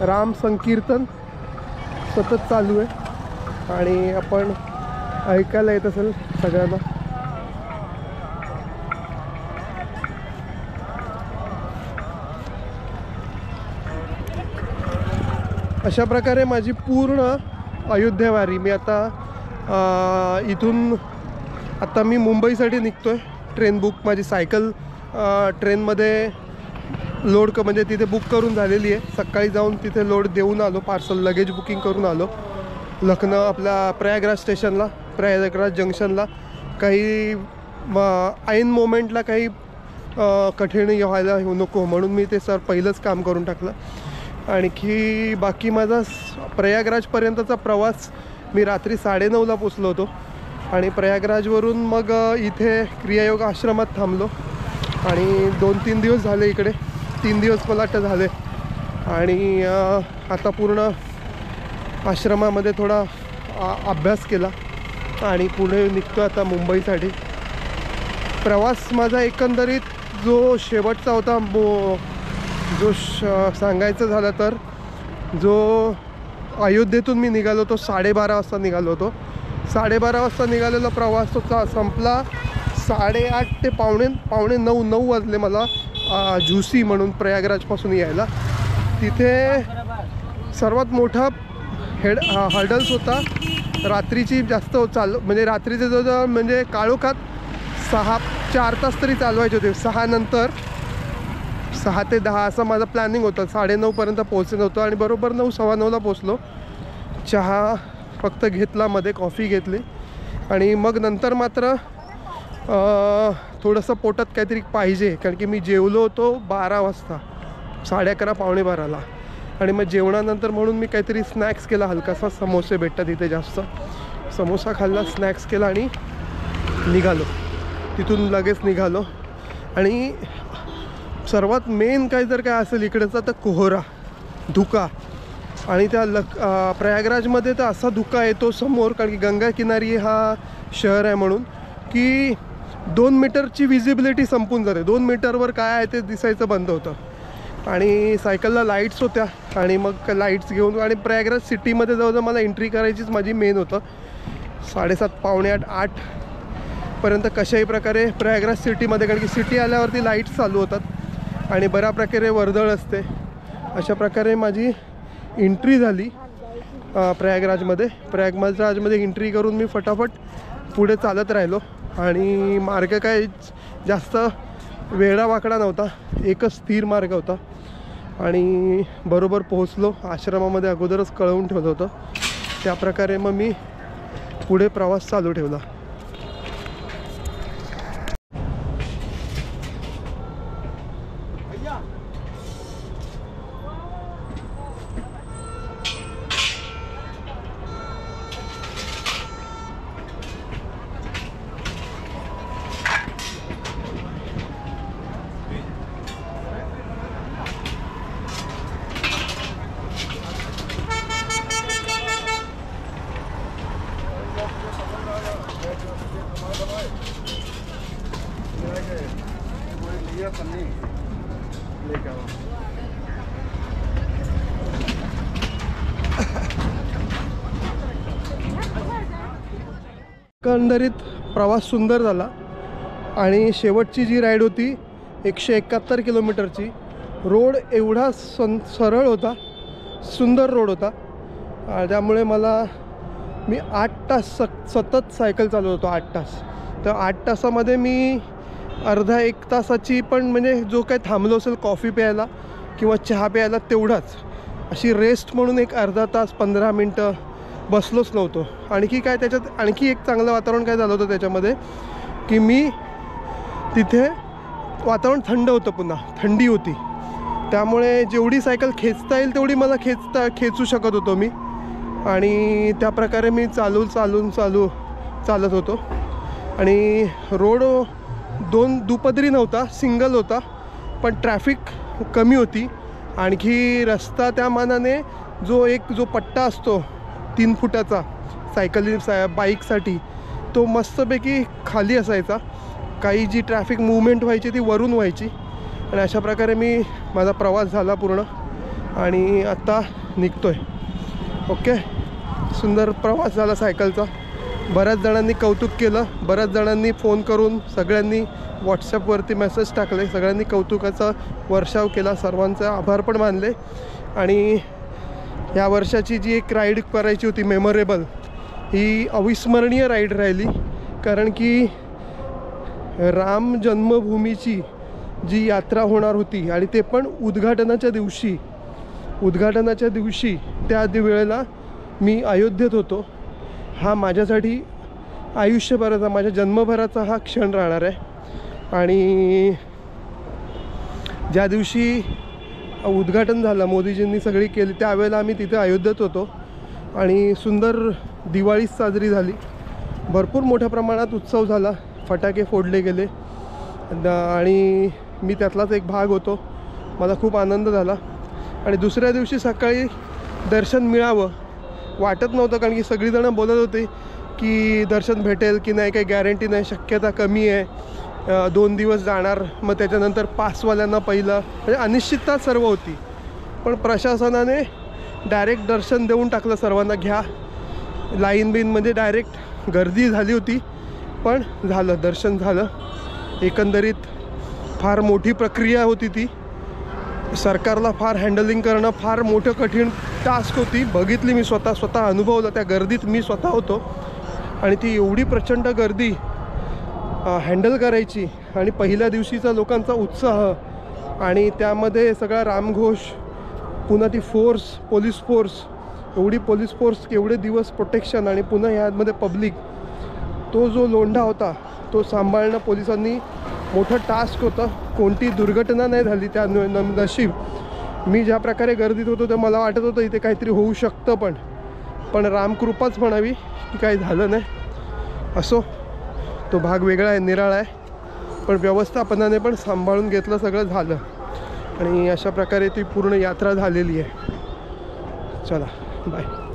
राम संकीर्तन सतत चालू आहे आणि आपण ऐकायला येत असेल सगळ्यांना. अशा प्रकारे माझी पूर्ण अयोध्या वारी. मी आता इथून आता मी मुंबईसाठी निघतो आहे. ट्रेन बुक माझी सायकल ट्रेनमध्ये लोड म्हणजे तिथे बुक करून झालेली आहे. सकाळी जाऊन तिथे लोड देऊन आलो, पार्सल लगेज बुकिंग करून आलो लखनौ आपल्या प्रयागराज स्टेशनला, प्रयागराज जंक्शनला. काही ऐन मोमेंटला काही कठीण व्हायला नको म्हणून मी ते पहिलंच काम करून टाकलं. आणखी बाकी माझा प्रयागराजपर्यंतचा प्रवास मी रात्री 9:30ला पोचलो होतो आणि प्रयागराजवरून मग इथे क्रियायोग आश्रमात थांबलो आणि 2-3 दिवस झाले इकडे. 3 दिवस मला वाटतं झाले आणि आता पूर्ण आश्रमामध्ये थोडा अभ्यास केला आणि पुढे निघतो आता मुंबईसाठी. प्रवास माझा एकंदरीत जो शेवटचा होता जो सांगायचं झालं तर जो अयोध्येतून मी निघालो तो 12:30 वाजता निघालो होतो. 12:30 वाजता निघालेला प्रवास तो संपला 8:30 ते पावणे 9 वाजले मला झुसी म्हणून प्रयागराजपासून यायला. तिथे सर्वात मोठा हर्डल्स होता रात्रीची जास्त म्हणजे रात्रीचे जवळजवळ म्हणजे काळोखात 4 तास तरी चालवायचे होते. 6 नंतर 6 ते 10 असं माझं प्लॅनिंग होतं. 9:30पर्यंत पोहोचलं होतं आणि बरोबर 9:15ला पोचलो. चहा फक्त घेतला, मध्ये कॉफी घेतली आणि मग नंतर मात्र थोडंसं पोटात काहीतरी पाहिजे कारण की मी जेवलो होतो 12 वाजता, 11:30 पावणे 12ला. आणि मग जेवणानंतर म्हणून मी काहीतरी स्नॅक्स केला हलकासा. समोसे भेटतात इथे जास्त, समोसा खाल्ला, स्नॅक्स केला आणि निघालो. तिथून लगेच निघालो. आणि सर्वात मेन काय जर काय असेल इकडचा तर कोहरा, धुका. आणि त्या प्रयागराजमध्ये तर असा धुका येतो समोर कारण की गंगा किनारी हा शहर आहे म्हणून की 2 मीटरची विजिबिलिटी संपून जाते. 2 मीटरवर काय आहे ते दिसायचं बंद होतं. आणि सायकलला लाईट्स होत्या आणि मग लाईट्स घेऊन आणि प्रयागराज सिटीमध्ये जवळजवळ मला एंट्री करायचीच माझी मेन होतं. 7:30 पावणे 8पर्यंत कशाही प्रकारे प्रयागराज सिटीमध्ये, कारण की सिटी आल्यावरती लाईट्स चालू होतात आणि बऱ्या प्रकारे वर्दळ असते. अशा प्रकारे माझी एंट्री झाली प्रयागराजमध्ये. प्रयागराजमध्ये एंट्री करून मी फटाफट पुढे चालत राहिलो आणि मार्ग काय जास्त वेडावाकडा नव्हता, एकच स्थिर मार्ग होता. आणि बरोबर पोहोचलो आश्रमामध्ये. अगोदरच कळवून ठेवलं होतं, त्याप्रकारे मग मी पुढे प्रवास चालू ठेवला. एकंदरीत प्रवास सुंदर झाला आणि शेवटची जी राईड होती 171 किलोमीटरची. रोड एवढा सरळ होता, सुंदर रोड होता. त्यामुळे मी 8 तास सतत सायकल चालवत होतो. 8 तास. तर 8 तासामध्ये मी अर्धा 1 तासाची पण म्हणजे जो काही थांबलो असेल कॉफी प्यायला किंवा चहा प्यायला तेवढाच, अशी रेस्ट म्हणून एक अर्धा तास 15 मिनटं बसलोच नव्हतो. आणखी काय त्याच्यात आणखी एक चांगलं वातावरण काय झालं होतं त्याच्यामध्ये की मी तिथे वातावरण थंड होतं, पुन्हा थंडी होती. त्यामुळे जेवढी सायकल खेचता येईल तेवढी मला खेचू शकत होतो मी. आणि त्याप्रकारे मी चालत होतो. आणि रोड 2 दुपदरी नव्हता, सिंगल होता, पण ट्रॅफिक कमी होती. आणखी रस्ता त्या मानाने जो पट्टा असतो 3 फुटाचा बाईकसाठी तो मस्तपैकी खाली असायचा. काही जी ट्रॅफिक मूवमेंट व्हायची ती वरून व्हायची. आणि अशा प्रकारे माझा प्रवास झाला पूर्ण. आणि आत्ता निघतो आहे. ओके, सुंदर प्रवास झाला सायकलचा. बऱ्याच जणांनी कौतुक केलं, बऱ्याच जणांनी फोन करून, सगळ्यांनी व्हॉट्सॲपवरती मेसेज टाकले, सगळ्यांनी कौतुकाचा वर्षाव केला, सर्वांचे आभार पण मानले. आणि या वर्षाची जी एक राईड करायची होती मेमोरेबल, ही अविस्मरणीय राईड राहिली. कारण की राम जन्मभूमीची जी यात्रा होणार होती आणि ते पण उद्घाटनाच्या दिवशी त्या वेळेला मी अयोध्येत होतो. हा माझ्यासाठी आयुष्यभराचा, माझ्या जन्मभराचा हा क्षण राहणार आहे. आणि ज्या दिवशी उद्घाटन झालं, मोदीजींनी सगळी केली, त्यावेळेला आम्ही तिथे अयोध्येत होतो आणि सुंदर दिवाळी साजरी झाली. भरपूर मोठ्या प्रमाणात उत्सव झाला, फटाके फोडले गेले आणि मी त्यातलाच एक भाग होतो. मला खूप आनंद झाला. आणि दुसऱ्या दिवशी सकाळी दर्शन मिळावं वाटत नव्हतं, कारण की सगळीजणं बोलत होते की दर्शन भेटेल की नाही, काही गॅरंटी नाही, शक्यता कमी आहे, 2 दिवस जाणार, मग त्याच्यानंतर पासवाल्यांना पहिलं, म्हणजे अनिश्चितता सर्व होती. पण प्रशासनाने डायरेक्ट दर्शन देऊन टाकलं सर्वांना. घ्या, लाईन बिनमध्ये डायरेक्ट गर्दी झाली होती, पण झालं, दर्शन झालं. एकंदरीत फार मोठी प्रक्रिया होती ती. सरकारला फार हँडलिंग करणं फार मोठं कठीण टास्क होती. बघितली मी, स्वतः अनुभवलं. त्या गर्दीत मी स्वतः होतो आणि ती एवढी प्रचंड गर्दी हँडल करायची आणि पहिल्या दिवशीचा लोकांचा उत्साह आणि त्यामध्ये सगळा रामघोष, पुन्हा ती फोर्स, पोलीस फोर्स, एवढी पोलीस फोर्स, एवढे दिवस प्रोटेक्शन आणि पुन्हा ह्यामध्ये पब्लिक, तो जो लोंढा होता तो सांभाळणं पोलिसांनी मोठं टास्क होतं. कोणती दुर्घटना नाही झाली त्या नशीब. मी ज्या प्रकारे गर्दीत होतो ते मला वाटत होतं इथे काहीतरी होऊ शकतं, पण रामकृपाच म्हणावी की काही झालं नाही. असो, तो भाग वेगळा आहे, निराळा आहे, पण व्यवस्थापनाने पण सांभाळून घेतलं, सगळं झालं आणि अशा प्रकारे ती पूर्ण यात्रा झालेली आहे. चला, बाय.